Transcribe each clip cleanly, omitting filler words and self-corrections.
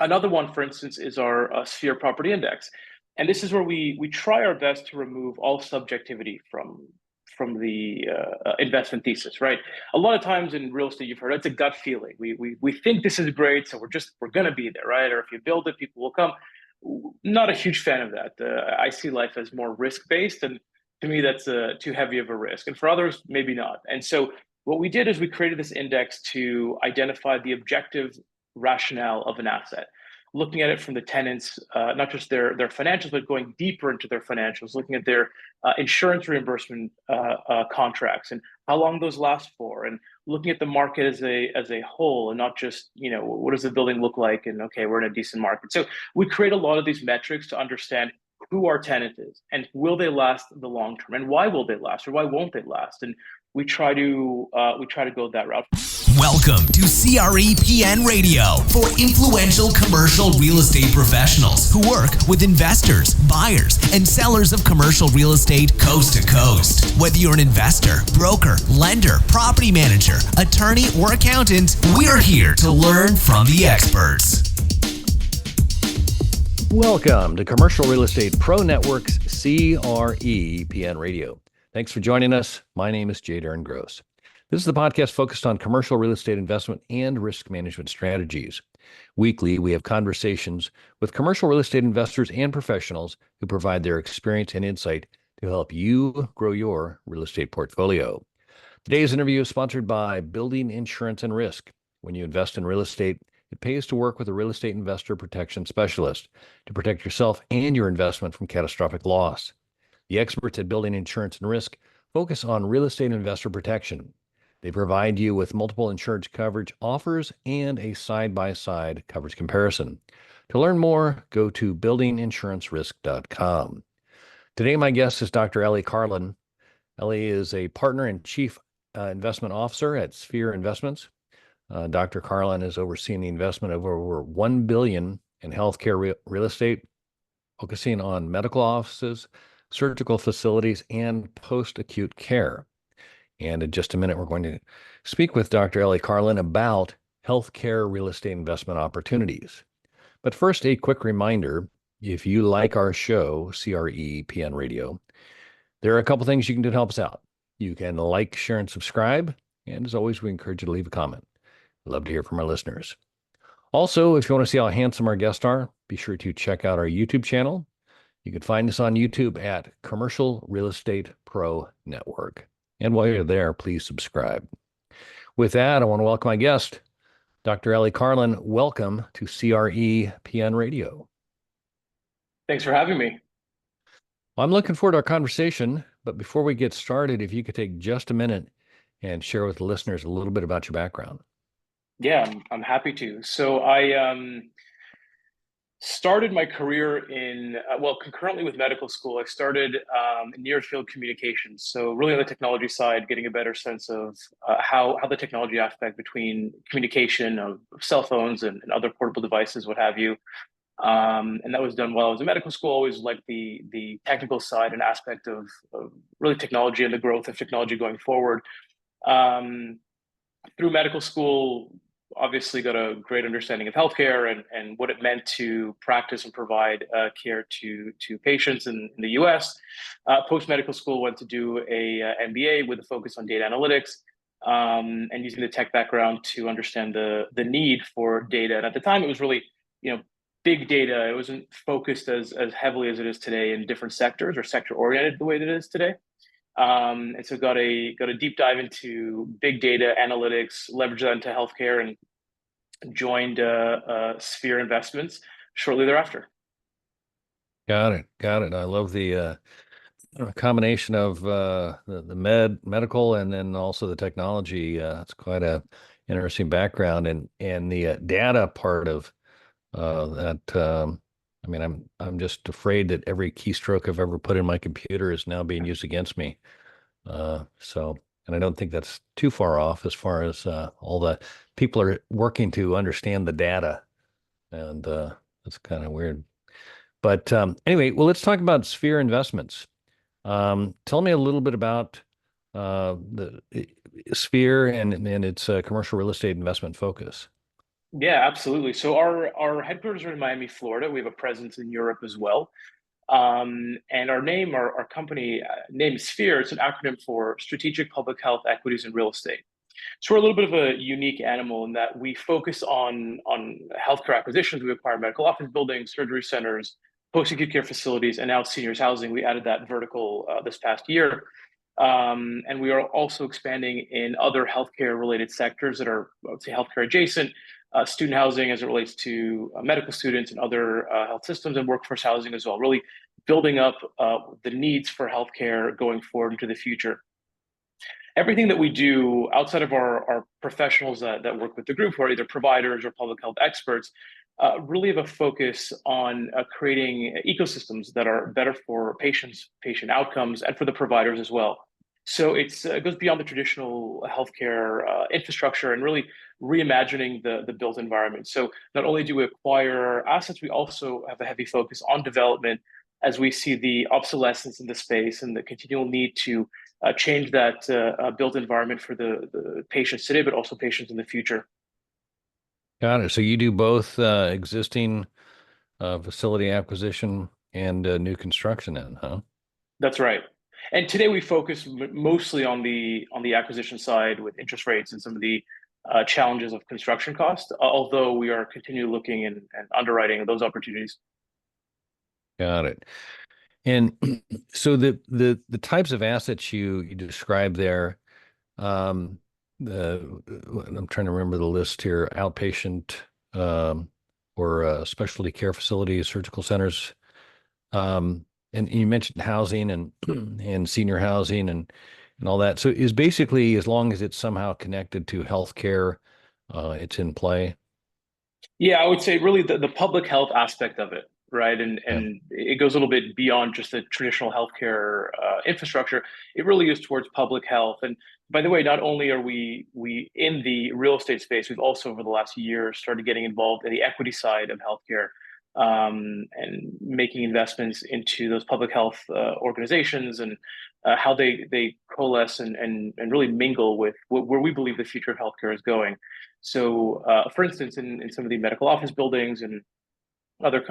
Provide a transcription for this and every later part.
Another one, for instance, is our Sphere Property Index, and this is where we try our best to remove all subjectivity from the investment thesis, right? A lot of times in real estate, you've heard it's a gut feeling. We think this is great, so we're gonna be there, right? Or if you build it, people will come. Not a huge fan of that. I see life as more risk based, and to me, that's too heavy of a risk. And for others, maybe not. And so what we did is we created this index to identify the objective rationale of an asset, looking at it from the tenants, not just their financials, but going deeper into their financials, looking at their insurance reimbursement contracts and how long those last for, and looking at the market as a whole, and not just, what does the building look like, and okay, we're in a decent market. So we create a lot of these metrics to understand who our tenant is and will they last the long term, and why will they last or why won't they last, and we try to go that route. Welcome to CREPN Radio for influential commercial real estate professionals who work with investors, buyers, and sellers of commercial real estate coast to coast. Whether you're an investor, broker, lender, property manager, attorney, or accountant, we're here to learn from the experts. Welcome to Commercial Real Estate Pro Network's CREPN Radio. Thanks for joining us. My name is Jay Darren Gross. This is the podcast focused on commercial real estate investment and risk management strategies. Weekly, we have conversations with commercial real estate investors and professionals who provide their experience and insight to help you grow your real estate portfolio. Today's interview is sponsored by Building Insurance and Risk. When you invest in real estate, it pays to work with a real estate investor protection specialist to protect yourself and your investment from catastrophic loss. The experts at Building Insurance and Risk focus on real estate investor protection. They provide you with multiple insurance coverage offers and a side-by-side coverage comparison. To learn more, go to buildinginsurancerisk.com. Today, my guest is Dr. Eli Karlin. Eli is a partner and chief investment officer at Sphere Investments. Dr. Karlin is overseeing the investment of over $1 billion in healthcare real estate, focusing on medical offices, surgical facilities, and post-acute care. And in just a minute, we're going to speak with Dr. Eli Karlin about healthcare real estate investment opportunities. But first, a quick reminder, if you like our show, CREPN Radio, there are a couple things you can do to help us out. You can like, share, and subscribe. And as always, we encourage you to leave a comment. We'd love to hear from our listeners. Also, if you want to see how handsome our guests are, be sure to check out our YouTube channel. You can find us on YouTube at Commercial Real Estate Pro Network. And while you're there, please subscribe. With that, I want to welcome my guest, Dr. Eli Karlin. Welcome to CREPN Radio. Thanks for having me. Well, I'm looking forward to our conversation, but before we get started, if you could take just a minute and share with the listeners a little bit about your background. Yeah, I'm happy to. So I started my career concurrently with medical school. I started in near field communications. So really on the technology side, getting a better sense of how the technology aspect between communication of cell phones and other portable devices, what have you. And that was done while I was in medical school. Always liked the technical side and aspect of really technology and the growth of technology going forward. Through medical school, obviously got a great understanding of healthcare and what it meant to practice and provide care to patients in the US. Post-medical school, went to do a MBA with a focus on data analytics and using the tech background to understand the need for data. And at the time, it was really, big data. It wasn't focused as heavily as it is today in different sectors or sector-oriented the way that it is today. And so got a deep dive into big data analytics, leveraged that into healthcare, and joined Sphere Investments shortly thereafter. Got it. I love the combination of the medical and then also the technology. It's quite a interesting background, and the data part of that. I'm just afraid that every keystroke I've ever put in my computer is now being used against me. And I don't think that's too far off as far as all the people are working to understand the data. And that's kind of weird. But anyway, well, let's talk about Sphere Investments. Tell me a little bit about the Sphere and its commercial real estate investment focus. Yeah, absolutely. So our headquarters are in Miami, Florida. We have a presence in Europe as well. And our company name is Sphere. It's an acronym for Strategic Public Health Equities in Real Estate. So we're a little bit of a unique animal in that we focus on healthcare acquisitions. We acquire medical office buildings, surgery centers, post-acute care facilities, and now seniors housing. We added that vertical this past year. And we are also expanding in other healthcare related sectors that are, I would say, healthcare adjacent, student housing as it relates to medical students and other health systems, and workforce housing as well, really building up the needs for healthcare going forward into the future. Everything that we do outside of our professionals that work with the group, who are either providers or public health experts, really have a focus on creating ecosystems that are better for patients, patient outcomes, and for the providers as well. So it goes beyond the traditional healthcare infrastructure and really reimagining the built environment. So not only do we acquire assets, we also have a heavy focus on development as we see the obsolescence in the space and the continual need to change that built environment for the patients today, but also patients in the future. Got it. So you do both existing facility acquisition and new construction then, huh? That's right. And today we focus mostly on the acquisition side with interest rates and some of the challenges of construction cost, although we are continually looking and underwriting those opportunities. Got it. And so the types of assets you describe there, um, the I'm trying to remember the list here: outpatient, or specialty care facilities, surgical centers, and you mentioned housing and and senior housing and all that. So is basically, as long as it's somehow connected to healthcare, it's in play. Yeah, I would say really the public health aspect of it, right? Yeah. And it goes a little bit beyond just the traditional healthcare infrastructure. It really is towards public health. And by the way, not only are we in the real estate space, we've also over the last year started getting involved in the equity side of healthcare, and making investments into those public health organizations and how they coalesce and really mingle with where we believe the future of healthcare is going. So, for instance, in some of the medical office buildings and other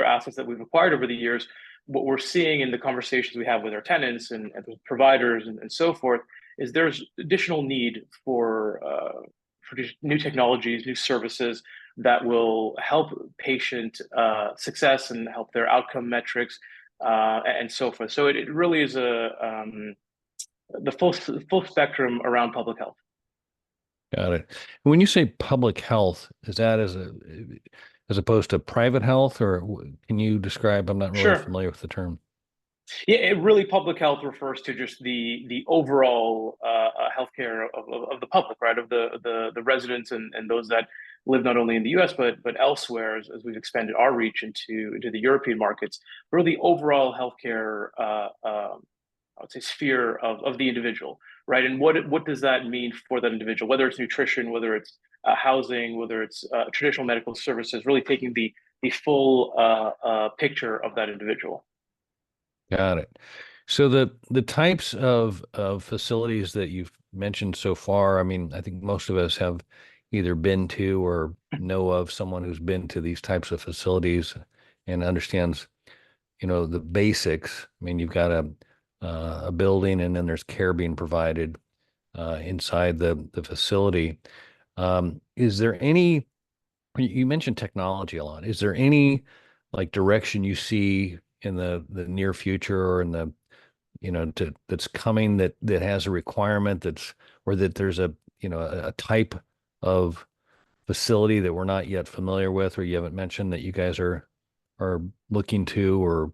assets that we've acquired over the years, what we're seeing in the conversations we have with our tenants and with providers and so forth is there's additional need for new technologies, new services that will help patient success and help their outcome metrics and so forth. So it really is the full spectrum around public health. Got it. When you say public health, is that as opposed to private health, or can you describe? I'm not really Sure. familiar with the term. Yeah, it really public health refers to just the overall healthcare of the public, right? Of the residents and those that live not only in the U.S. but elsewhere as we've expanded our reach into the European markets. Really, overall healthcare, I would say, sphere of the individual, right? And what does that mean for that individual? Whether it's nutrition, whether it's housing, whether it's traditional medical services, really taking the full picture of that individual. Got it. So the types of facilities that you've mentioned so far, I mean, I think most of us have either been to or know of someone who's been to these types of facilities and understands, the basics. I mean, you've got a building, and then there's care being provided inside the facility. Is there any? You mentioned technology a lot. Is there any like direction you see in the near future, or in the that's coming, that has a requirement, or that there's a type of facility that we're not yet familiar with, or you haven't mentioned, that you guys are looking to or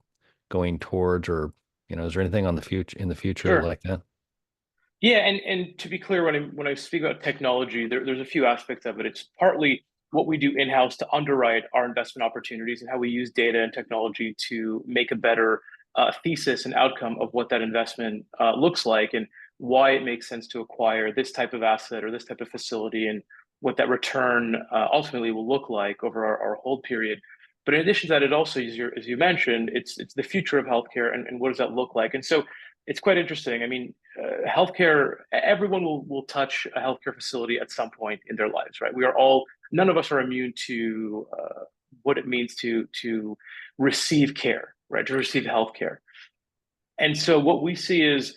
going towards, or is there anything on the future in the future Sure. like that? Yeah, and to be clear, when I speak about technology, there's a few aspects of it. It's partly what we do in-house to underwrite our investment opportunities and how we use data and technology to make a better thesis and outcome of what that investment looks like and why it makes sense to acquire this type of asset or this type of facility and what that return ultimately will look like over our hold period. But in addition to that, it also, as you mentioned, it's the future of healthcare and what does that look like? And so it's quite interesting. I mean, healthcare, everyone will touch a healthcare facility at some point in their lives, right? None of us are immune to what it means to receive care, right? To receive healthcare. And so what we see is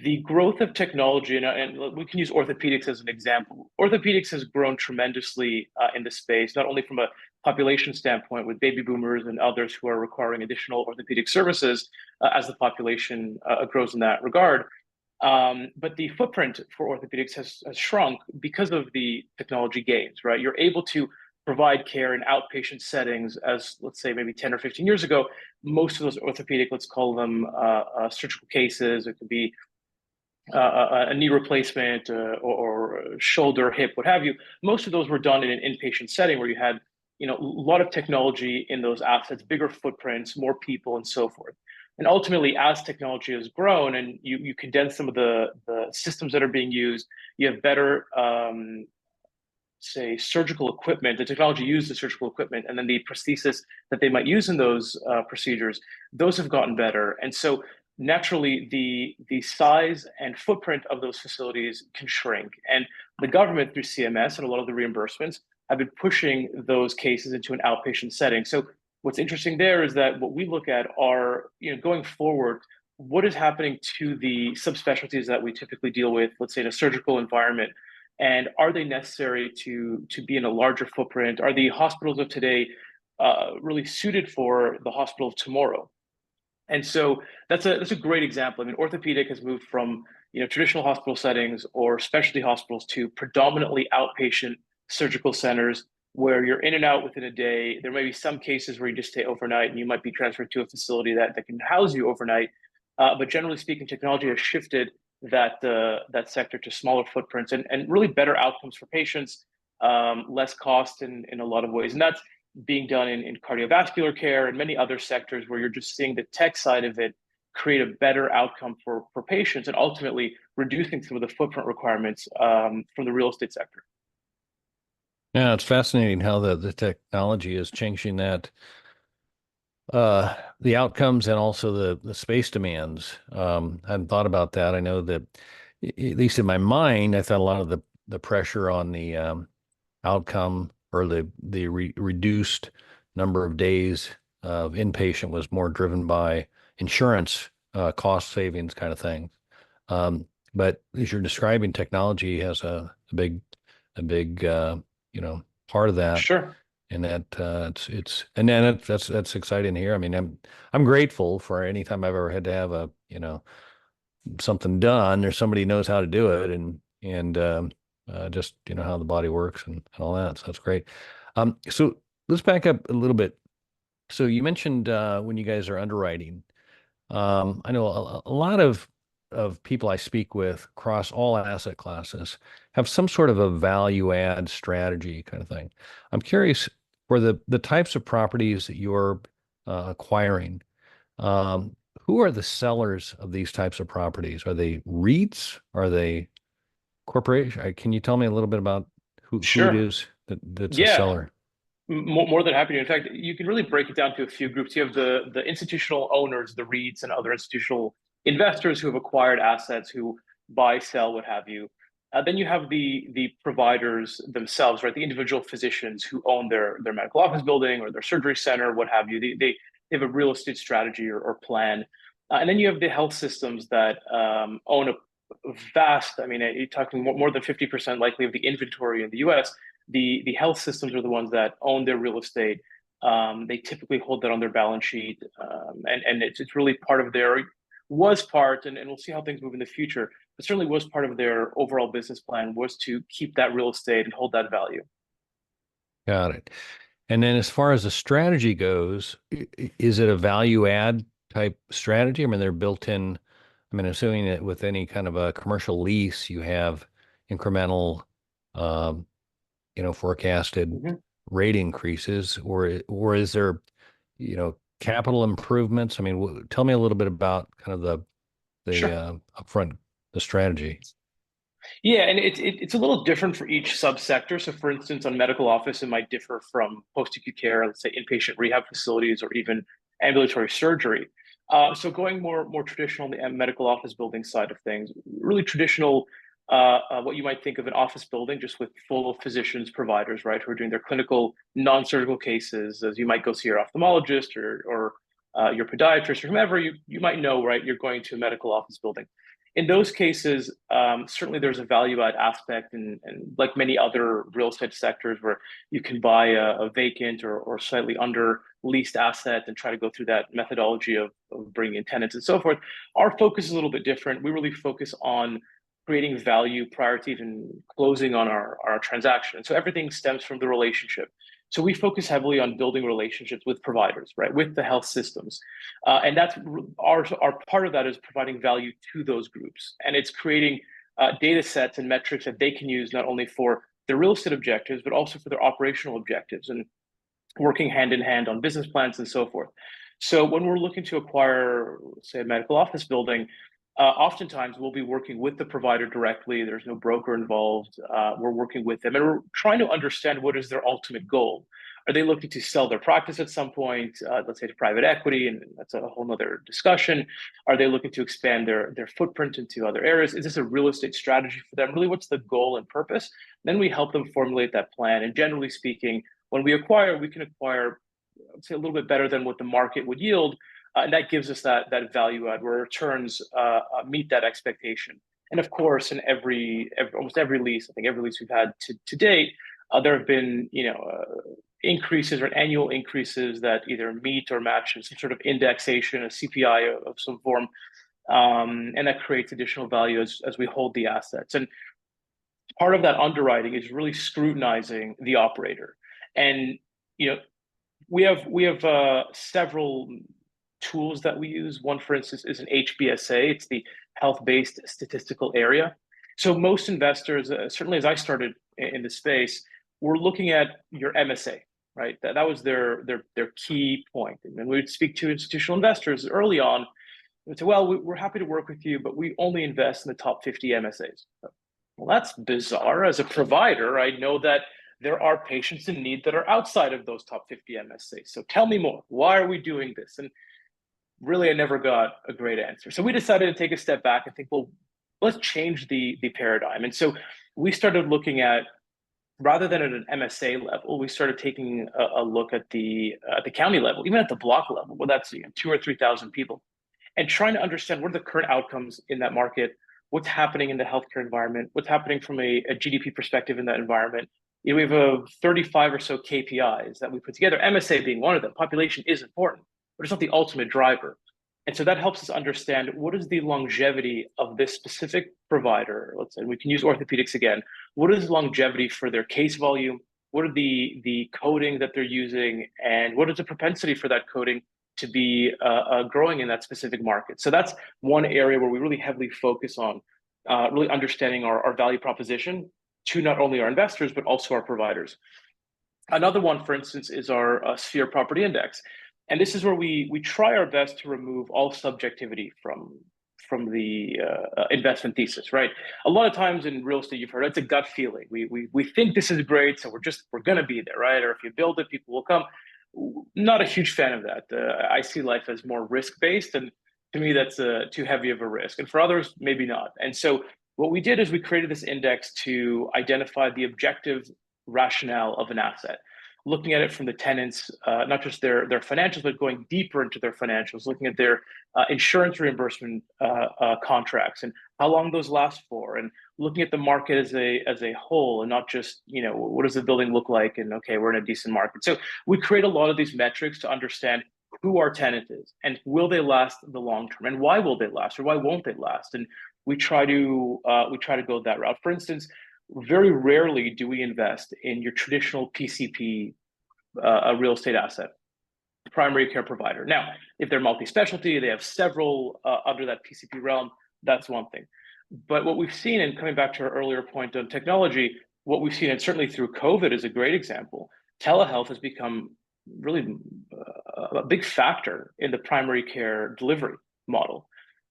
the growth of technology, and we can use orthopedics as an example. Orthopedics has grown tremendously in the space, not only from a population standpoint with baby boomers and others who are requiring additional orthopedic services as the population grows in that regard. But the footprint for orthopedics has shrunk because of the technology gains, right? You're able to provide care in outpatient settings as, let's say, maybe 10 or 15 years ago. Most of those orthopedic, let's call them surgical cases, it could be a knee replacement or shoulder, hip, what have you. Most of those were done in an inpatient setting where you had, a lot of technology in those assets, bigger footprints, more people, and so forth. And ultimately, as technology has grown and you condense some of the systems that are being used, you have better, say, surgical equipment, the technology used in surgical equipment, and then the prosthesis that they might use in those procedures, those have gotten better. And so naturally the size and footprint of those facilities can shrink. And the government through CMS and a lot of the reimbursements have been pushing those cases into an outpatient setting. So what's interesting there is that what we look at are, going forward, what is happening to the subspecialties that we typically deal with, let's say in a surgical environment, and are they necessary to be in a larger footprint? Are the hospitals of today really suited for the hospital of tomorrow? And so that's a great example. I mean, orthopedic has moved from traditional hospital settings or specialty hospitals to predominantly outpatient surgical centers where you're in and out within a day. There may be some cases where you just stay overnight and you might be transferred to a facility that can house you overnight. But generally speaking, technology has shifted that sector to smaller footprints and really better outcomes for patients, less cost in a lot of ways. And that's being done in cardiovascular care and many other sectors where you're just seeing the tech side of it create a better outcome for patients and ultimately reducing some of the footprint requirements from the real estate sector. Yeah, it's fascinating how the technology is changing that, the outcomes and also the space demands. I hadn't thought about that. I know that, at least in my mind, I thought a lot of the pressure on the outcome or the reduced number of days of inpatient was more driven by insurance cost savings kind of thing. But as you're describing, technology has a big part of that. Sure. And that that's exciting to hear. I mean, I'm grateful for any time I've ever had to have something done or somebody knows how to do it and just how the body works and all that. So that's great. So let's back up a little bit. So you mentioned when you guys are underwriting. I know a lot of people I speak with across all asset classes have some sort of a value add strategy kind of thing. I'm curious for the types of properties that you're acquiring. Who are the sellers of these types of properties? Are they REITs? Are they corporation? Can you tell me a little bit about who it Sure. is that's a Yeah. seller? More than happy to. In fact, you can really break it down to a few groups. You have the institutional owners, the REITs, and other institutional investors who have acquired assets, who buy, sell, what have you. Then you have the providers themselves, right? The individual physicians who own their medical office building or their surgery center, what have you. They have a real estate strategy or plan. And then you have the health systems that own a vast, I mean, you're talking more than 50% likely of the inventory in the US. The health systems are the ones that own their real estate. They typically hold that on their balance sheet. And it's really part of their, was part, and we'll see how things move in the future, but certainly was part of their overall business plan was to keep that real estate and hold that value. Got it. And then as far as the strategy goes, is it a value add type strategy? I mean, they're built in. I mean, assuming that with any kind of a commercial lease, you have incremental, forecasted rate increases, or is there, capital improvements? I mean, tell me a little bit about kind of the Sure. upfront, the strategy. Yeah, and it's a little different for each subsector. So, for instance, on medical office, it might differ from post-acute care, let's say inpatient rehab facilities, or even ambulatory surgery. So going more traditional on the medical office building side of things, really traditional, what you might think of an office building, just with full of physicians, providers, right, who are doing their clinical non-surgical cases, as you might go see your ophthalmologist or your podiatrist or whomever you might know, right? You're going to a medical office building. In those cases, certainly there's a value add aspect, and like many other real estate sectors where you can buy a vacant or slightly under leased asset and try to go through that methodology of bringing in tenants and so forth. Our focus is a little bit different. We really focus on creating value prior to even closing on our transaction. And so everything stems from the relationship. So we focus heavily on building relationships with providers, right, with the health systems, and that's our part of that is providing value to those groups, and it's creating data sets and metrics that they can use not only for their real estate objectives but also for their operational objectives, and working hand in hand on business plans and so forth. So when we're looking to acquire, say, a medical office building, oftentimes we'll be working with the provider directly. There's no broker involved. We're working with them and we're trying to understand what is their ultimate goal. Are they looking to sell their practice at some point, let's say to private equity, and that's a whole nother discussion. Are they looking to expand their footprint into other areas? Is this a real estate strategy for them? Really, what's the goal and purpose? Then we help them formulate that plan. And generally speaking, when we acquire, we can acquire, I'd say, a little bit better than what the market would yield. And that gives us that value add where returns meet that expectation. And of course, in almost every lease, I think every lease we've had to date, there have been increases or annual increases that either meet or match some sort of indexation, a CPI of some form, and that creates additional value as we hold the assets. And part of that underwriting is really scrutinizing the operator. And we have several tools that we use. One, for instance, is an HBSA. It's the health-based statistical area. So most investors, certainly as I started in the space, were looking at your MSA, right? That was their key point. And when we would speak to institutional investors early on, we'd say, well, we're happy to work with you, but we only invest in the top 50 MSAs. Well, that's bizarre. As a provider, I know that there are patients in need that are outside of those top 50 MSAs. So tell me more. Why are we doing this? And really, I never got a great answer. So we decided to take a step back and think, well, let's change the paradigm. And so we started looking at, rather than at an MSA level, we started taking a look at the county level, even at the block level, where that's 2,000 or 3,000 people, and trying to understand what are the current outcomes in that market, what's happening in the healthcare environment, what's happening from a GDP perspective in that environment. We have 35 or so KPIs that we put together, MSA being one of them. Population is important, but it's not the ultimate driver. And so that helps us understand what is the longevity of this specific provider. Let's say we can use orthopedics again. What is longevity for their case volume? What are the coding that they're using? And what is the propensity for that coding to be growing in that specific market? So that's one area where we really heavily focus on really understanding our value proposition to not only our investors, but also our providers. Another one, for instance, is our Sphere Property Index. And this is where we try our best to remove all subjectivity from the investment thesis, right? A lot of times in real estate, you've heard it's a gut feeling. We think this is great, so we're going to be there, right? Or if you build it, people will come. Not a huge fan of that. I see life as more risk-based, and to me, that's too heavy of a risk. And for others, maybe not. And so what we did is we created this index to identify the objective rationale of an asset, looking at it from the tenants, not just their financials, but going deeper into their financials, looking at their insurance reimbursement contracts and how long those last for, and looking at the market as a whole, and not just what does the building look like, and okay, we're in a decent market. So we create a lot of these metrics to understand who our tenant is and will they last the long term, and why will they last, or why won't they last, and we try to go that route. For instance, very rarely do we invest in your traditional PCP, a real estate asset, primary care provider. Now, if they're multi-specialty, they have several under that PCP realm, that's one thing. But what we've seen, and coming back to our earlier point on technology, what we've seen, and certainly through COVID is a great example, telehealth has become really a big factor in the primary care delivery model.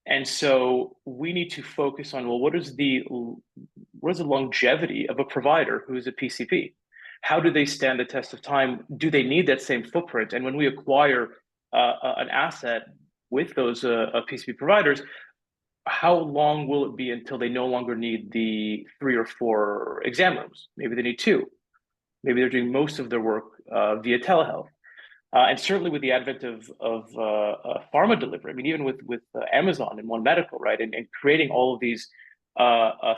And so we need to focus on, well, what is the longevity of a provider who is a PCP? How do they stand the test of time? Do they need that same footprint? And when we acquire an asset, with those PCP providers, how long will it be until they no longer need the 3 or 4 exam rooms? Maybe they need 2. Maybe they're doing most of their work via telehealth. And certainly with the advent of pharma delivery, I mean, even with Amazon and One Medical, right, and creating all of these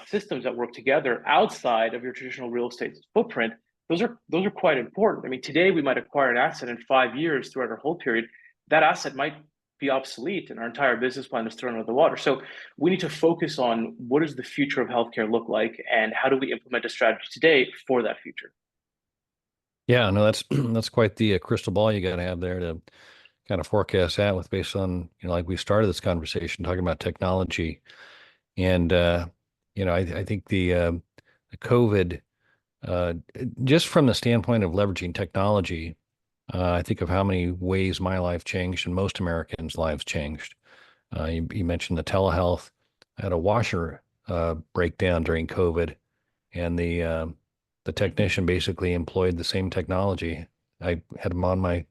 systems that work together outside of your traditional real estate footprint, those are quite important. I mean, today we might acquire an asset in 5 years throughout our hold period. That asset might be obsolete, and our entire business plan is thrown out of the water. So we need to focus on what does the future of healthcare look like, and how do we implement a strategy today for that future. Yeah, no, that's quite the crystal ball you got to have there to kind of forecast that with, based on, like we started this conversation talking about technology. And I think the COVID, just from the standpoint of leveraging technology, I think of how many ways my life changed and most Americans' lives changed. You mentioned the telehealth. I had a washer breakdown during COVID, and the technician basically employed the same technology. I had him on my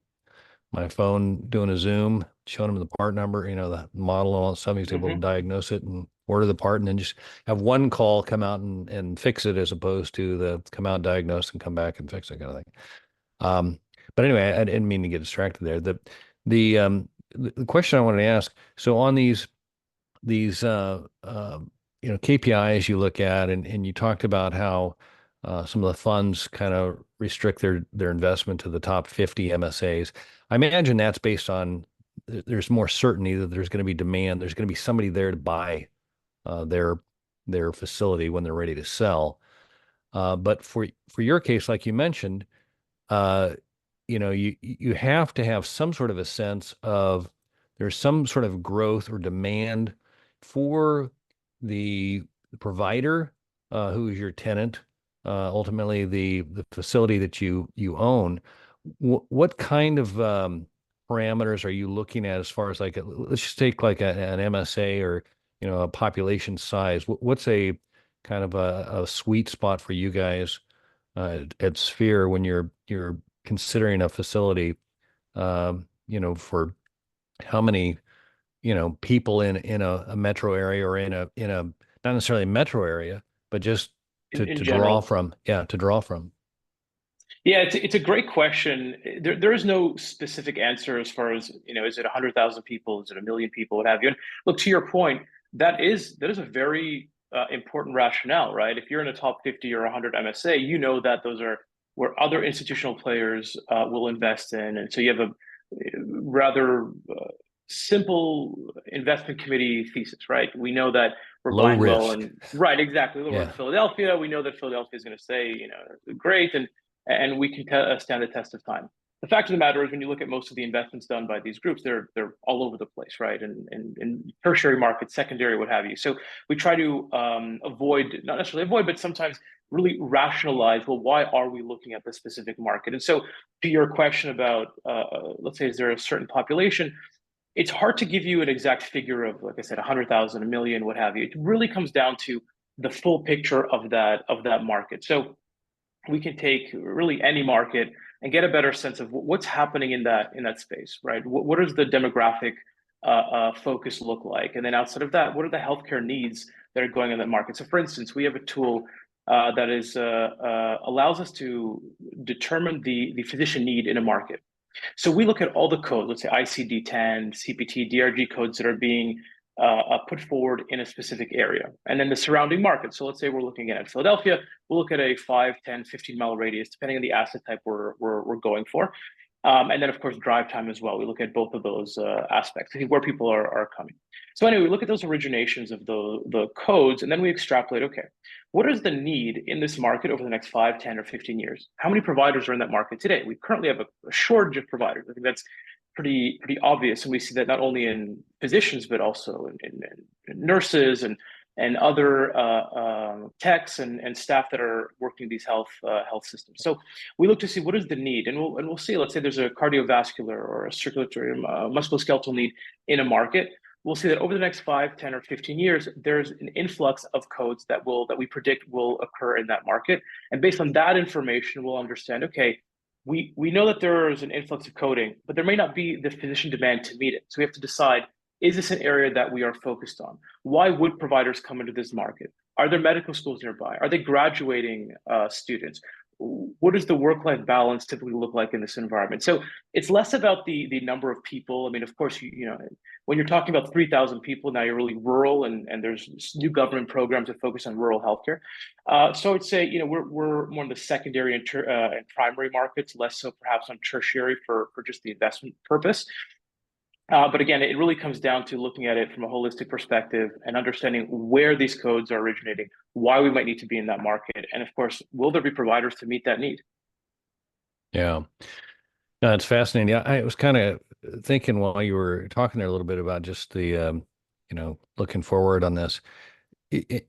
phone doing a Zoom, showing him the part number, the model, and all that stuff. He's able to diagnose it and order the part, and then just have one call come out and fix it, as opposed to the come out, diagnose, and come back and fix it kind of thing. But anyway, I didn't mean to get distracted there. The question I wanted to ask, so on these KPIs you look at, and you talked about how some of the funds kind of restrict their investment to the top 50 MSAs. I imagine that's based on there's more certainty that there's going to be demand. There's going to be somebody there to buy their facility when they're ready to sell. But for your case, like you mentioned, you have to have some sort of a sense of there's some sort of growth or demand for the provider, who is your tenant, ultimately the facility that you own. What kind of parameters are you looking at as far as, like, let's just take like an MSA, or a population size? What's a kind of a sweet spot for you guys at Sphere when you're considering a facility, for how many people in a metro area, or in a not necessarily a metro area, but just to draw from. Yeah, it's a great question. There is no specific answer as far as, is it 100,000 people? Is it 1 million people? What have you? And look, to your point, that is a very important rationale, right? If you're in a top 50 or 100 MSA, you know that those are where other institutional players will invest in. And so you have a rather simple investment committee thesis, right? We know that we're Low buying risk. well, and right, exactly. We're in Philadelphia. We know that Philadelphia is going to say, great, and we can stand the test of time. The fact of the matter is, when you look at most of the investments done by these groups, they're all over the place, right? And tertiary markets, secondary, what have you. So we try to not necessarily avoid, but sometimes really rationalize, well, why are we looking at this specific market? And so to your question about, let's say, is there a certain population? It's hard to give you an exact figure of, like I said, 100,000, 1 million, what have you. It really comes down to the full picture of that market. So we can take really any market and get a better sense of what's happening in that space, right? What does the demographic focus look like? And then outside of that, what are the healthcare needs that are going on in that market? So for instance, we have a tool that is allows us to determine the physician need in a market. So we look at all the codes, let's say ICD-10, CPT, DRG codes that are being put forward in a specific area, and then the surrounding market. So let's say we're looking at Philadelphia, we'll look at a 5, 10, 15-mile radius, depending on the asset type we're going for. And then, of course, drive time as well. We look at both of those aspects, where people are coming. So anyway, we look at those originations of the codes, and then we extrapolate, okay, what is the need in this market over the next 5, 10, or 15 years? How many providers are in that market today? We currently have a shortage of providers. I think that's pretty obvious. And we see that not only in physicians, but also in nurses and other techs and staff that are working these health systems. So we look to see what is the need, and we'll see. Let's say there's a cardiovascular or a circulatory musculoskeletal need in a market. We'll see that over the next 5, 10, or 15 years, there's an influx of codes that we predict will occur in that market. And based on that information, we'll understand, okay, we know that there is an influx of coding, but there may not be the physician demand to meet it. So we have to decide, is this an area that we are focused on? Why would providers come into this market? Are there medical schools nearby? Are they graduating students? What does the work-life balance typically look like in this environment? So it's less about the number of people. I mean, of course, you know, when you're talking about 3,000 people, now you're really rural, and there's new government programs that focus on rural healthcare. So I'd say, you know, we're more in the secondary and primary markets, less so perhaps on tertiary for just the investment purpose. But again, it really comes down to looking at it from a holistic perspective and understanding where these codes are originating, why we might need to be in that market, and of course, will there be providers to meet that need? Yeah. No, it's fascinating. I was kind of thinking while you were talking there a little bit about just the, looking forward on this.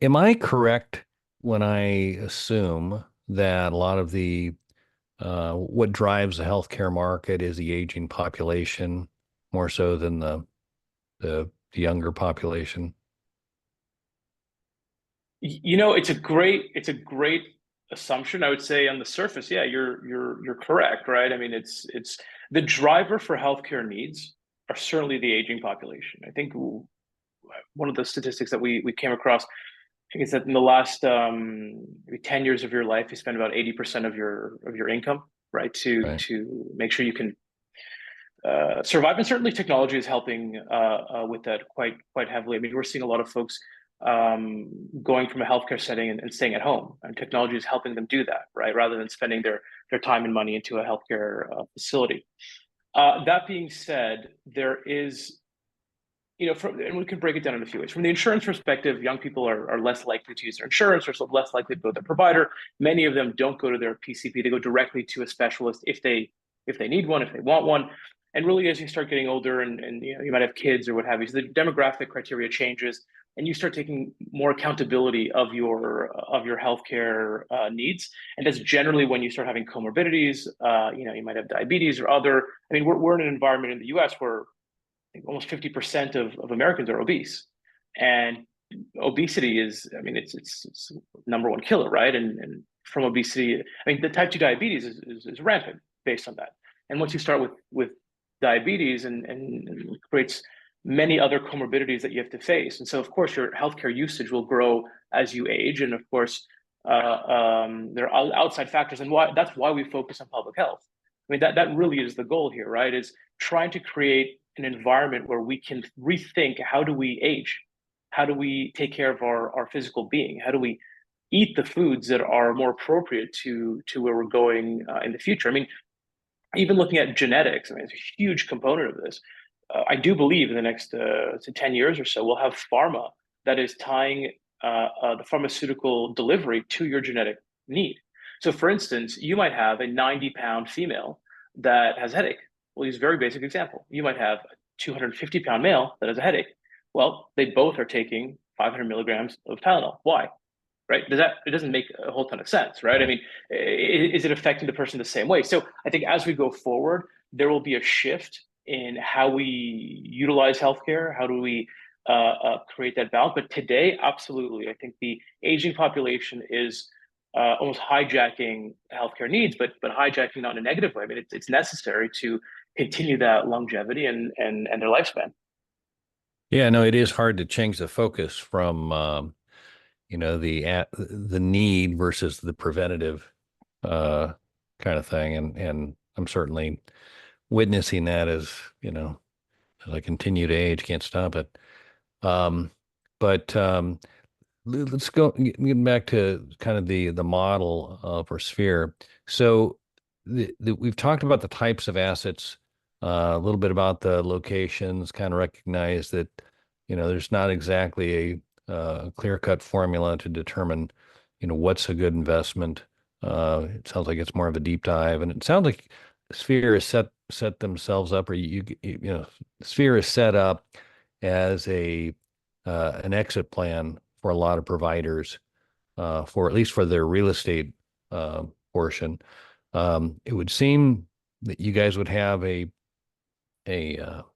Am I correct when I assume that a lot of the what drives the healthcare market is the aging population more so than the younger population? You know, it's a great assumption. I would say on the surface, yeah, you're correct, right? I mean, it's the driver for healthcare needs are certainly the aging population. I think one of the statistics that we came across, I think, is that in the last maybe 10 years of your life, you spend about 80% of your income, right, Right. to make sure you can survive. And certainly technology is helping with that quite heavily. I mean, we're seeing a lot of folks going from a healthcare setting and staying at home, and technology is helping them do that, right, rather than spending their time and money into a healthcare facility. That being said, there is, you know, and we can break it down in a few ways. From the insurance perspective, young people are less likely to use their insurance, or less likely to go to their provider. Many of them don't go to their PCP; they go directly to a specialist if they need one, if they want one. And really, as you start getting older, and you know, you might have kids or what have you, so the demographic criteria changes, and you start taking more accountability of your healthcare needs. And that's generally when you start having comorbidities. You know, you might have diabetes or other. I mean, we're in an environment in the U.S. where I think almost 50% of Americans are obese, and obesity is, I mean, it's number one killer, right? And from obesity, I mean, the type 2 diabetes is rampant based on that. And once you start with diabetes, and creates many other comorbidities that you have to face. And so, of course, your healthcare usage will grow as you age. And of course, there are outside factors, and that's why we focus on public health. I mean, that really is the goal here, right? Is trying to create an environment where we can rethink, how do we age? How do we take care of our physical being? How do we eat the foods that are more appropriate to where we're going in the future? I mean, even looking at genetics, I mean, it's a huge component of this. I do believe in the next to 10 years or so, we'll have pharma that is tying the pharmaceutical delivery to your genetic need. So, for instance, you might have a 90-pound female that has a headache. We'll use a very basic example. You might have a 250-pound male that has a headache. Well, they both are taking 500 milligrams of Tylenol. Why? Right? It doesn't make a whole ton of sense, right? I mean, is it affecting the person the same way? So I think as we go forward, there will be a shift in how we utilize healthcare. How do we create that balance? But today, absolutely, I think the aging population is almost hijacking healthcare needs, but hijacking not in a negative way. I mean, it's necessary to continue that longevity and their lifespan. Yeah, no, it is hard to change the focus from the need versus the preventative kind of thing, and I'm certainly witnessing that as I continue to age, can't stop it. But let's get back to kind of the model for Sphere. So we've talked about the types of assets, a little bit about the locations, kind of recognize that there's not exactly a clear-cut formula to determine what's a good investment. It sounds like it's more of a deep dive, and it sounds like Sphere has set themselves up, or Sphere is set up as an exit plan for a lot of providers, for at least for their real estate portion. It would seem that you guys would have a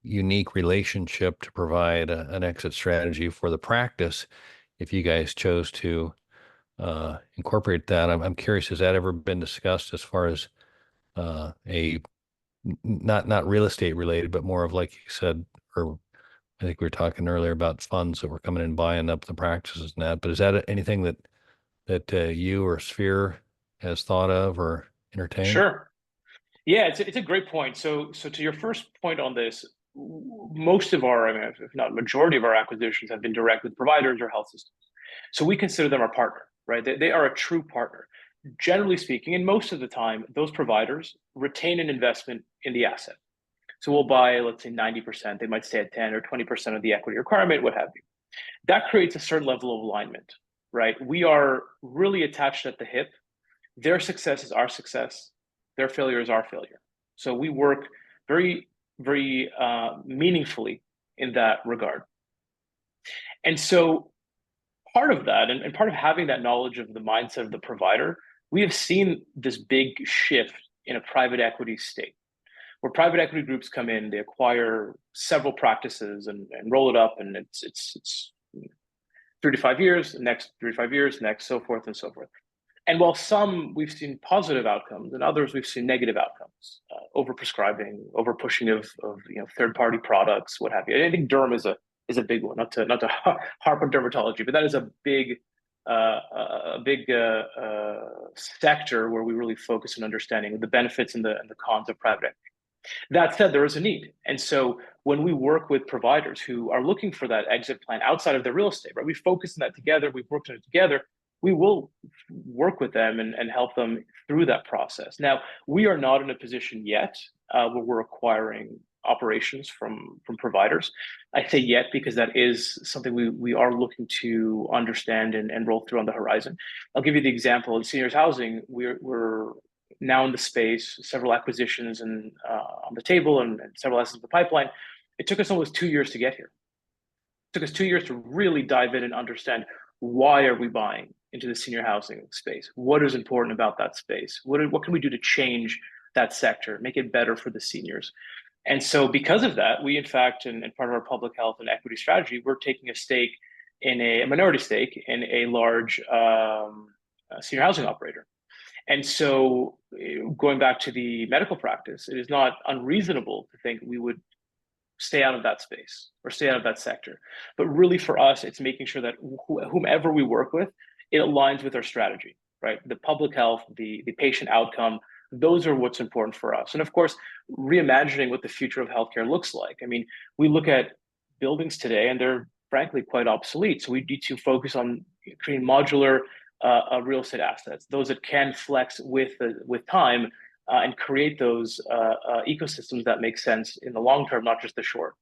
unique relationship to provide an exit strategy for the practice if you guys chose to incorporate that. I'm curious, has that ever been discussed as far as a not real estate related, but more of, like you said, or I think we were talking earlier about funds that were coming in buying up the practices and that. But is that anything that you or Sphere has thought of or entertained? Sure. Yeah, it's a great point. So to your first point on this, most of our, I mean, if not majority of our acquisitions have been direct with providers or health systems. So we consider them our partner, right? They are a true partner. Generally speaking, and most of the time, those providers retain an investment in the asset. So we'll buy, let's say 90%, they might stay at 10 or 20% of the equity requirement, what have you. That creates a certain level of alignment, right? We are really attached at the hip. Their success is our success. Their failure is our failure. So we work very, very meaningfully in that regard. And so part of that, and part of having that knowledge of the mindset of the provider, we have seen this big shift in a private equity state, where private equity groups come in, they acquire several practices and roll it up, and it's 3 to 5 years, next 3 to 5 years, next, so forth and so forth. And while some we've seen positive outcomes, and others we've seen negative outcomes, overprescribing, overpushing of third-party products, what have you. And I think derm is a big one. Not to harp on dermatology, but that is a big sector where we really focus on understanding the benefits and the cons of private equity. That said, there is a need. And so when we work with providers who are looking for that exit plan outside of their real estate, right, we focus on that together, we've worked on it together, we will work with them and help them through that process. Now, we are not in a position yet where we're acquiring operations from providers. I say yet because that is something we are looking to understand and roll through on the horizon. I'll give you the example in seniors housing. We're now in the space, several acquisitions and on the table and several assets in the pipeline. It took us almost 2 years to get here. It took us 2 years to really dive in and understand, why are we buying into the senior housing space? What is important about that space? What can we do to change that sector, make it better for the seniors? And so because of that, we in fact, and part of our public health and equity strategy, we're taking a minority stake in a large senior housing operator. And so going back to the medical practice, it is not unreasonable to think we would stay out of that space or stay out of that sector. But really for us, it's making sure that whomever we work with, it aligns with our strategy, right? The public health, the patient outcome, those are what's important for us. And of course, reimagining what the future of healthcare looks like. I mean, we look at buildings today and they're frankly quite obsolete. So we need to focus on creating modular real estate assets, those that can flex with time, and create those ecosystems that make sense in the long term, not just the short.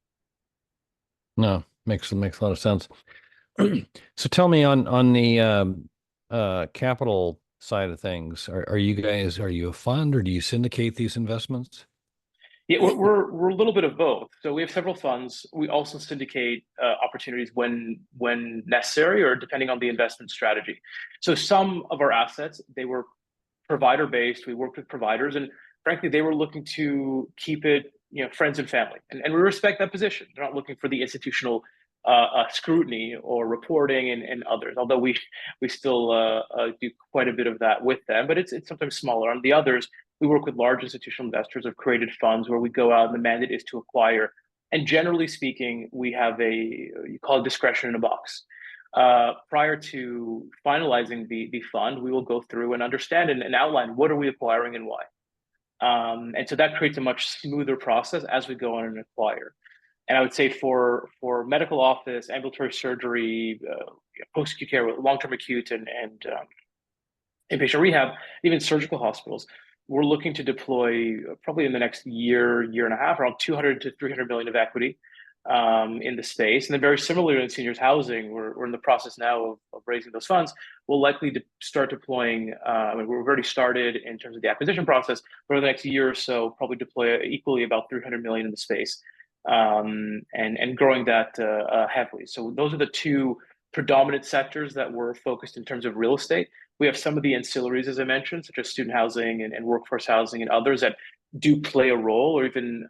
No, makes a lot of sense. So tell me on the capital side of things, are you a fund, or do you syndicate these investments? Yeah, we're a little bit of both. So we have several funds. We also syndicate opportunities when necessary or depending on the investment strategy. So some of our assets, they were provider based. We worked with providers, and frankly, they were looking to keep it, friends and family, and we respect that position. They're not looking for the institutional scrutiny or reporting and others. Although we still do quite a bit of that with them, but it's sometimes smaller. On the others, we work with large institutional investors of created funds where we go out and the mandate is to acquire. And generally speaking, we have you call it discretion in a box. Prior to finalizing the fund, we will go through and understand and outline what are we acquiring and why. And so that creates a much smoother process as we go on and acquire. And I would say for medical office, ambulatory surgery, post-acute care, long-term acute and inpatient rehab, even surgical hospitals, we're looking to deploy probably in the next year and a half, around 200 to 300 million of equity in the space. And then very similarly in seniors housing, we're in the process now of raising those funds. We'll likely start deploying, we've already started in terms of the acquisition process, but over the next year or so, probably deploy equally about 300 million in the space, and growing that heavily. So those are the two predominant sectors that we're focused in terms of real estate. We have some of the ancillaries, as I mentioned, such as student housing and workforce housing and others that do play a role, or even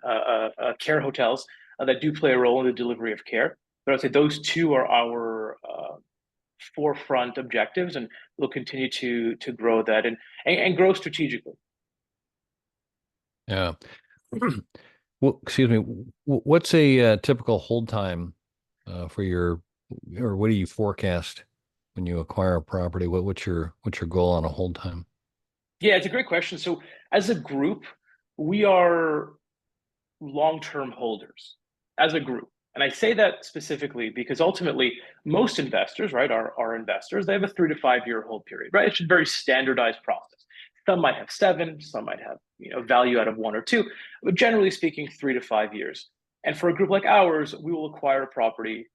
care hotels that do play a role in the delivery of care. But I would say those two are our forefront objectives, and we'll continue to grow that and grow strategically. Yeah. Well, excuse me. What's a typical hold time for your, or what do you forecast when you acquire a property? What's your goal on a hold time? Yeah, it's a great question. So as a group, we are long-term holders as a group. And I say that specifically because ultimately most investors, right, are investors. They have a 3 to 5 year hold period, right? It's a very standardized process. Some might have 7, some might have, value out of 1 or 2, but generally speaking, 3 to 5 years. And for a group like ours, we will acquire a property,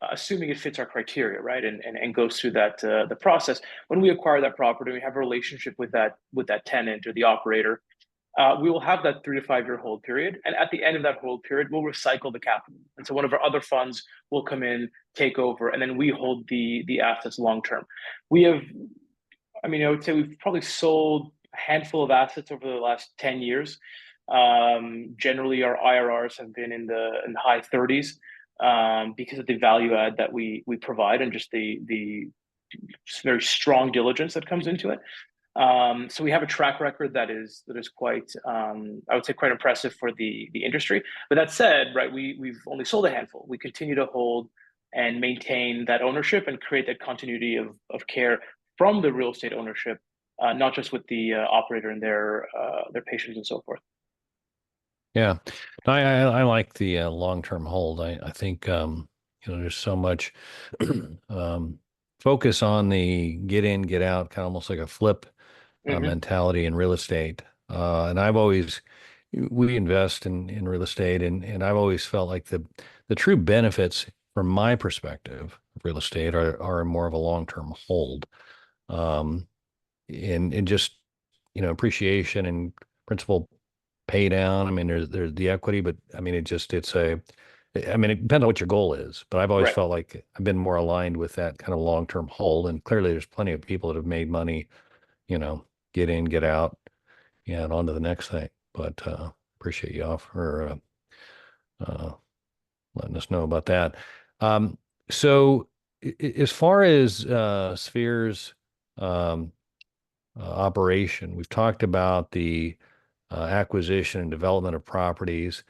assuming it fits our criteria, right, and goes through that the process. When we acquire that property, we have a relationship with that tenant or the operator. We will have that 3 to 5 year hold period. And at the end of that hold period, we'll recycle the capital. And so one of our other funds will come in, take over, and then we hold the assets long term. We have, I would say we've probably sold a handful of assets over the last 10 years. Generally, our IRRs have been in the high 30s, because of the value add that we provide and just the very strong diligence that comes into it. So we have a track record that is quite, I would say, quite impressive for the industry. But that said, right, we've only sold a handful. We continue to hold and maintain that ownership and create that continuity of care from the real estate ownership, not just with the operator and their patients and so forth. Yeah, I like the long-term hold. I think there's so much um, focus on the get in, get out, kind of almost like a flip Hmm. mentality in real estate. And we invest in real estate, and I've always felt like the true benefits from my perspective of real estate are more of a long-term hold, um, and just appreciation and principal pay down. I mean, there's the equity, but I mean, it depends on what your goal is, but I've always Right. felt like I've been more aligned with that kind of long-term hold. And clearly there's plenty of people that have made money, you know, get in, get out, yeah, and on to the next thing. But appreciate you off for uh, letting us know about that. Um, so as far as Sphere's um, operation, we've talked about the acquisition and development of properties.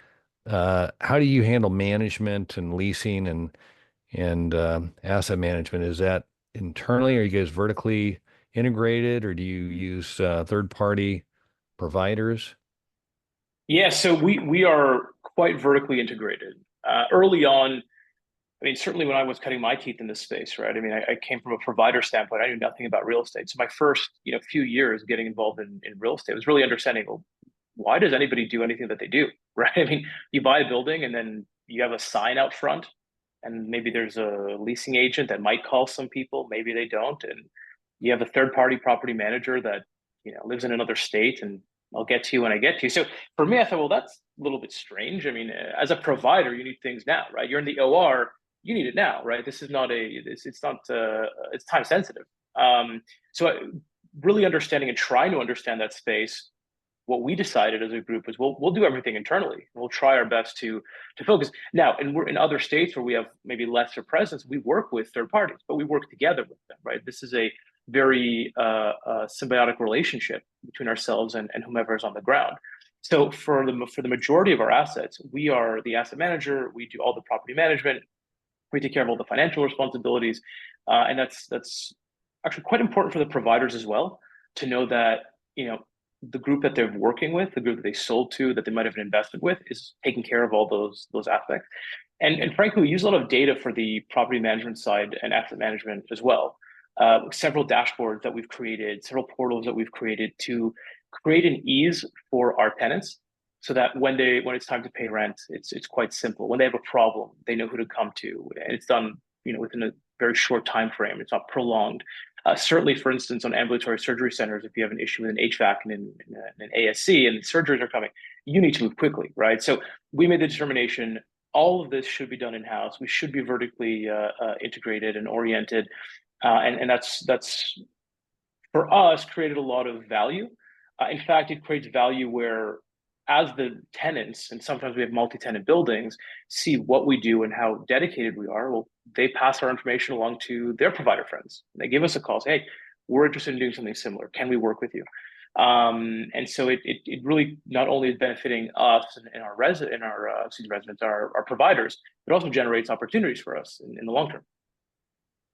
How do you handle management and leasing and asset management? Is that internally? Are you guys vertically integrated, or do you use third-party providers? Yeah, so we are quite vertically integrated. Early on, I mean, certainly when I was cutting my teeth in this space, right? I mean, I came from a provider standpoint. I knew nothing about real estate. So my first, few years getting involved in real estate was really understanding, well, why does anybody do anything that they do, right? I mean, you buy a building and then you have a sign out front, and maybe there's a leasing agent that might call some people, maybe they don't, and you have a third party property manager that lives in another state, and I'll get to you when I get to you. So for me, I thought, well, that's a little bit strange. I mean, as a provider, you need things now, right? You're in the OR, you need it now, right? This is not it's not it's time sensitive. So really understanding and trying to understand that space, what we decided as a group is we'll do everything internally. We'll try our best to focus. Now, and we're in other states where we have maybe lesser presence. We work with third parties, but we work together with them, right? This is a very symbiotic relationship between ourselves and whomever is on the ground. So for the majority of our assets, we are the asset manager. We do all the property management. We take care of all the financial responsibilities, and that's actually quite important for the providers as well to know that the group that they're working with, the group that they sold to, that they might have invested with, is taking care of all those aspects. And frankly, we use a lot of data for the property management side and asset management as well. Several dashboards that we've created, several portals that we've created to create an ease for our tenants, so that when it's time to pay rent, it's quite simple. When they have a problem, they know who to come to, and it's done within a very short time frame. It's not prolonged. Certainly, for instance, on ambulatory surgery centers, if you have an issue with an HVAC and an ASC and surgeries are coming, you need to move quickly, right? So we made the determination all of this should be done in house. We should be vertically integrated and oriented, and that's for us created a lot of value. In fact, it creates value where, as the tenants, and sometimes we have multi-tenant buildings, see what we do and how dedicated we are. Well, they pass our information along to their provider friends. They give us a call, say, "Hey, we're interested in doing something similar. Can we work with you?" And so it really not only is benefiting us and our residents, our providers, but also generates opportunities for us in the long term.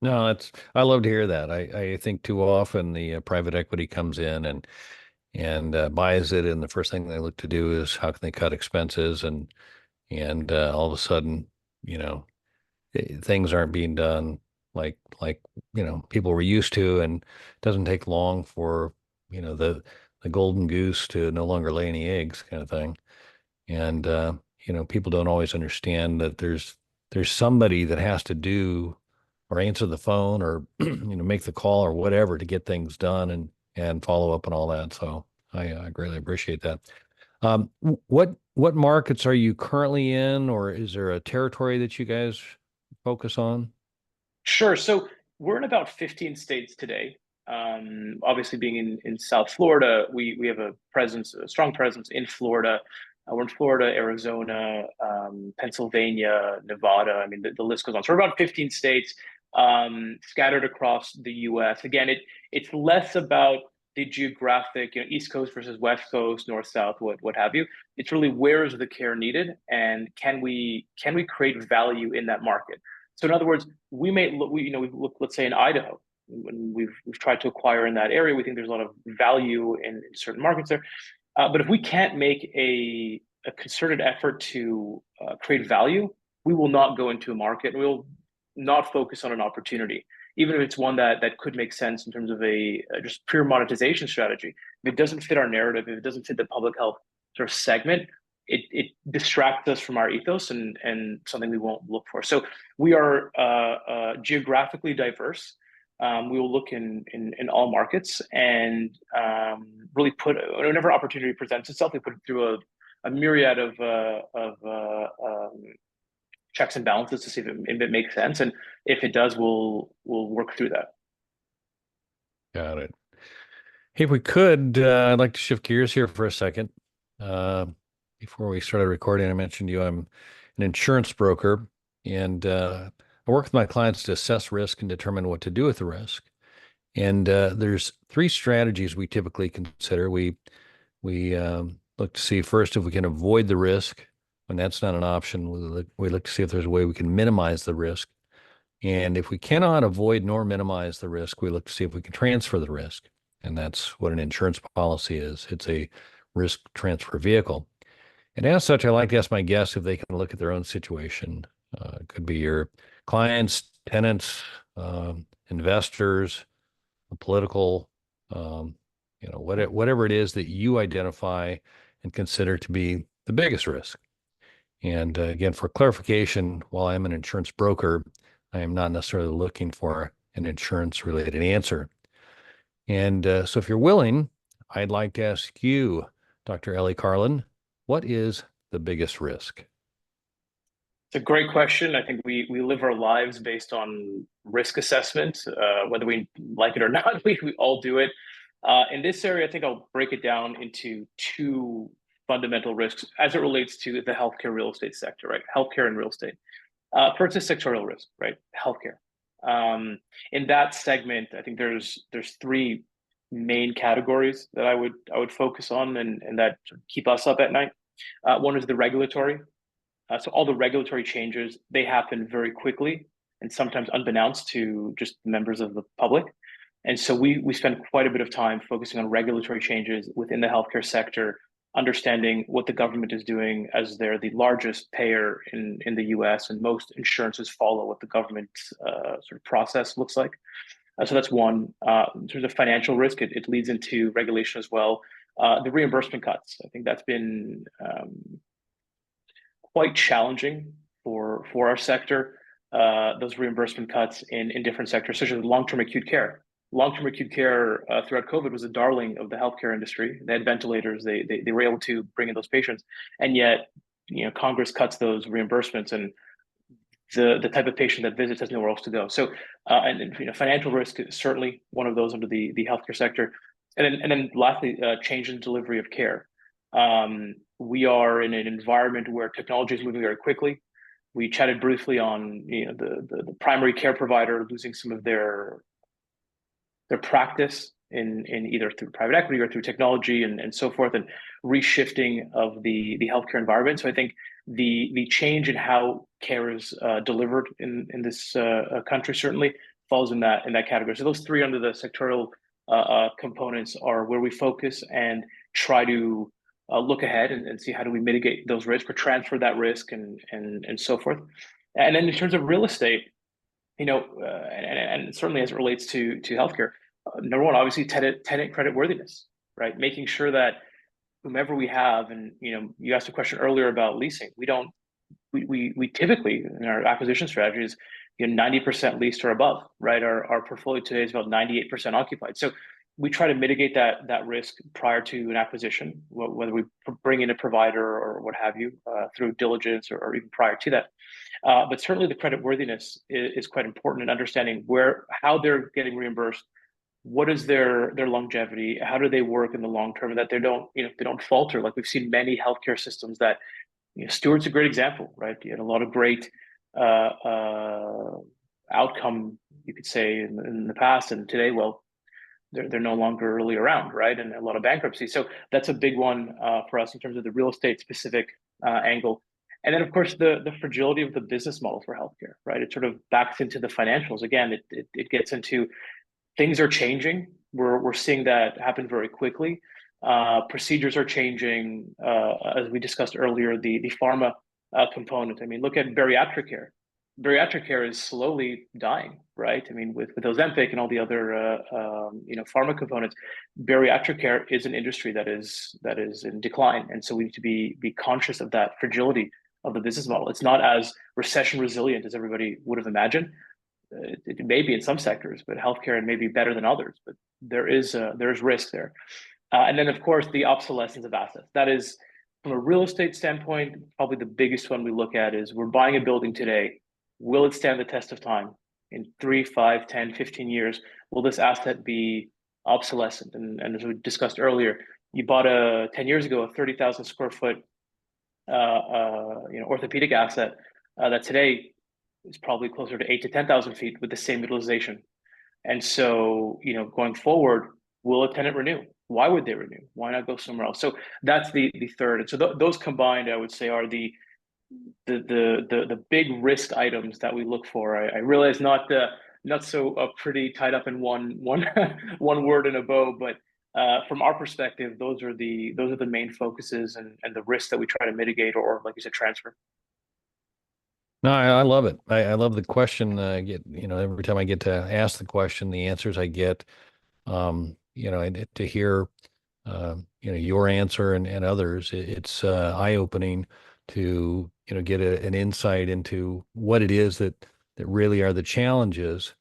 No, I love to hear that. I think too often the private equity comes in and buys it, and the first thing they look to do is how can they cut expenses, and all of a sudden, you know, things aren't being done like people were used to, and it doesn't take long for the golden goose to no longer lay any eggs, kind of thing. And people don't always understand that there's somebody that has to do or answer the phone or make the call or whatever to get things done and follow up and all that. So I greatly appreciate that. What markets are you currently in, or is there a territory that you guys focus on? Sure. So we're in about 15 states today. Obviously, being in South Florida, we have a strong presence in Florida. We're in Florida, Arizona, Pennsylvania, Nevada. I mean, the list goes on. So we're about 15 states scattered across the U.S. Again, it's less about the geographic, East Coast versus West Coast, North, South, what have you. It's really where is the care needed, and can we create value in that market? So in other words, we may look, we look, let's say in Idaho, when we've tried to acquire in that area, we think there's a lot of value in certain markets there. But if we can't make a concerted effort to create value, we will not go into a market. We'll not focus on an opportunity, even if it's one that could make sense in terms of a just pure monetization strategy. If it doesn't fit our narrative, if it doesn't fit the public health sort of segment, it distracts us from our ethos and something we won't look for. So we are geographically diverse. We will look in all markets and really put whenever opportunity presents itself, we put it through a myriad of checks and balances to see if it makes sense, and if it does, we'll work through that. Got it. Hey, if we could, I'd like to shift gears here for a second. Before we started recording, I mentioned to you I'm an insurance broker, and I work with my clients to assess risk and determine what to do with the risk. And there's three strategies we typically consider. We look to see first if we can avoid the risk. When that's not an option, we look to see if there's a way we can minimize the risk. And if we cannot avoid nor minimize the risk, we look to see if we can transfer the risk. And that's what an insurance policy is. It's a risk transfer vehicle. And as such, I like to ask my guests if they can look at their own situation. It could be your clients, tenants, investors, political, whatever it is that you identify and consider to be the biggest risk. And again, for clarification, while I'm an insurance broker, I am not necessarily looking for an insurance-related answer. And so if you're willing, I'd like to ask you, Dr. Eli Karlin, what is the biggest risk? It's a great question. I think we live our lives based on risk assessment, whether we like it or not. We all do it. In this area, I think I'll break it down into two fundamental risks as it relates to the healthcare real estate sector, right? Healthcare and real estate. First is sectorial risk, right? Healthcare. In that segment, I think there's three main categories that I would focus on and that keep us up at night. One is the regulatory. So all the regulatory changes, they happen very quickly and sometimes unbeknownst to just members of the public. And so we spend quite a bit of time focusing on regulatory changes within the healthcare sector, understanding what the government is doing as they're the largest payer in the US, and most insurances follow what the government sort of process looks like. So that's one. In terms of financial risk, it leads into regulation as well. The reimbursement cuts, I think that's been quite challenging for our sector. Those reimbursement cuts in different sectors, such as long-term acute care. Long-term acute care throughout COVID was a darling of the healthcare industry. They had ventilators. They were able to bring in those patients, and yet Congress cuts those reimbursements, and the type of patient that visits has nowhere else to go. So, financial risk is certainly one of those under the healthcare sector, and then lastly, change in delivery of care. We are in an environment where technology is moving very quickly. We chatted briefly on the primary care provider losing some of their practice in either through private equity or through technology and so forth, and reshifting of the healthcare environment. So I think the change in how care is delivered in this country certainly falls in that category. So those three under the sectoral components are where we focus and try to look ahead and see how do we mitigate those risks or transfer that risk and so forth. And then in terms of real estate, and certainly as it relates to healthcare, number one, obviously tenant creditworthiness, right? Making sure that whomever we have, and you asked a question earlier about leasing. We typically in our acquisition strategies, 90% leased or above, right? Our portfolio today is about 98% occupied. So we try to mitigate that risk prior to an acquisition, whether we bring in a provider or what have you, through diligence or even prior to that. But certainly the creditworthiness is quite important in understanding how they're getting reimbursed, what is their longevity, how do they work in the long term, and that they don't falter. Like we've seen many healthcare systems that, Stewart's a great example, right? You had a lot of great outcome, you could say, in the past, and today, well, they're no longer really around, right? And a lot of bankruptcy. So that's a big one for us in terms of the real estate specific angle. And then, of course, the fragility of the business model for healthcare, right? It sort of backs into the financials. Again, it gets into things are changing. We're seeing that happen very quickly. Procedures are changing, as we discussed earlier. The pharma component. I mean, look at bariatric care. Bariatric care is slowly dying, right? I mean, with Ozempic and all the other pharma components, bariatric care is an industry that is in decline, and so we need to be conscious of that fragility of the business model. It's not as recession resilient as everybody would have imagined. It may be in some sectors, but healthcare may be better than others. But there is risk there, and then of course the obsolescence of assets. That is, from a real estate standpoint, probably the biggest one we look at is we're buying a building today. Will it stand the test of time? In 3, 5, 10, 15 years, will this asset be obsolescent? And as we discussed earlier, you bought 10 years ago, a 30,000 square foot orthopedic asset that today is probably closer to 8 to 10,000 feet with the same utilization. And so, going forward, will a tenant renew? Why would they renew? Why not go somewhere else? So that's the third. And so those combined, I would say, are the big risk items that we look for. I realize not so pretty tied up in one word in a bow, but from our perspective, those are the main focuses and the risks that we try to mitigate or, like you said, transfer. No, I love it. I love the question. I get, every time I get to ask the question, the answers I get, and to hear, your answer and others, it's eye-opening to, get an insight into what it is that really are the challenges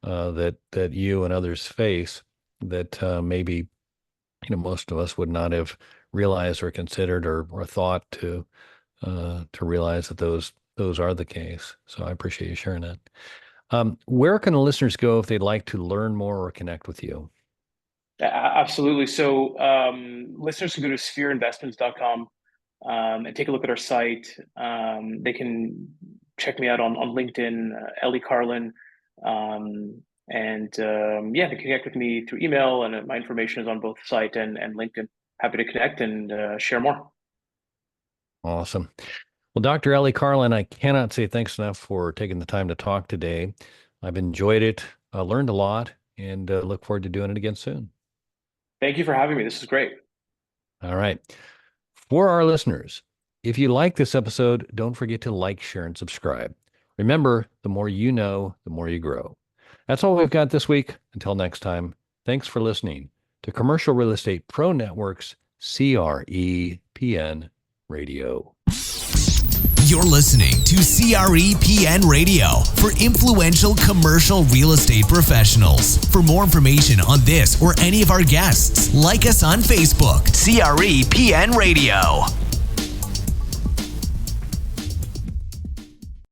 that you and others face that maybe, most of us would not have realized or considered or thought to realize that those are the case. So I appreciate you sharing that. Where can the listeners go if they'd like to learn more or connect with you? Absolutely. So listeners can go to sphereinvestments.com and take a look at our site. They can check me out on LinkedIn, Eli Karlin. They can connect with me through email, and my information is on both site and LinkedIn. Happy to connect and share more. Awesome. Well, Dr. Eli Karlin, I cannot say thanks enough for taking the time to talk today. I've enjoyed it, learned a lot, and look forward to doing it again soon. Thank you for having me. This is great. All right. For our listeners, if you like this episode, don't forget to like, share, and subscribe. Remember, the more you know, the more you grow. That's all we've got this week. Until next time, thanks for listening to Commercial Real Estate Pro Network's CREPN Radio. You're listening to CREPN Radio for influential commercial real estate professionals. For more information on this or any of our guests, like us on Facebook, CREPN Radio.